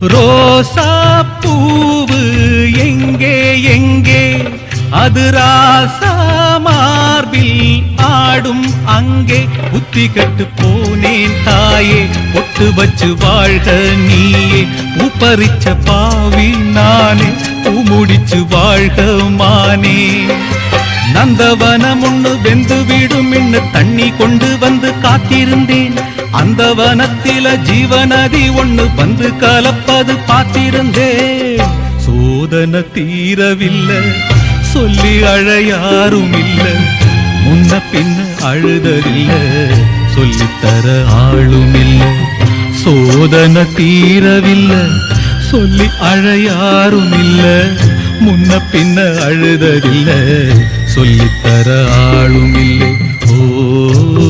ரோசா பூவு எங்கே எங்கே அது ராசா மார்பில் ஆடும் அங்கே புத்தி கட்டு போனேன் தாயே பொட்டு வச்சு வாழ்க நீயே உப்பரிச்ச பாவி நானே முடிச்சு வாழ்க மானே நந்தவனம் ஒண்ணு வெந்து விடும் என்று தண்ணி கொண்டு வந்து காத்திருந்தேன் அந்த வனத்தில ஜீவநதி ஒண்ணு வந்து கலப்பது பார்த்திருந்தேன் சோதனை தீரவில்லை சொல்லி அழ யாரும் இல்ல முன்ன பின்ன அழுததில்ல சொல்லித்தர ஆளும் இல்ல சோதனை தீரவில்லை சொல்லி அழ யாரும் இல்ல முன்ன பின்ன அழுததில்ல சொல்லித்தர ஆளும் இல்லை ஓ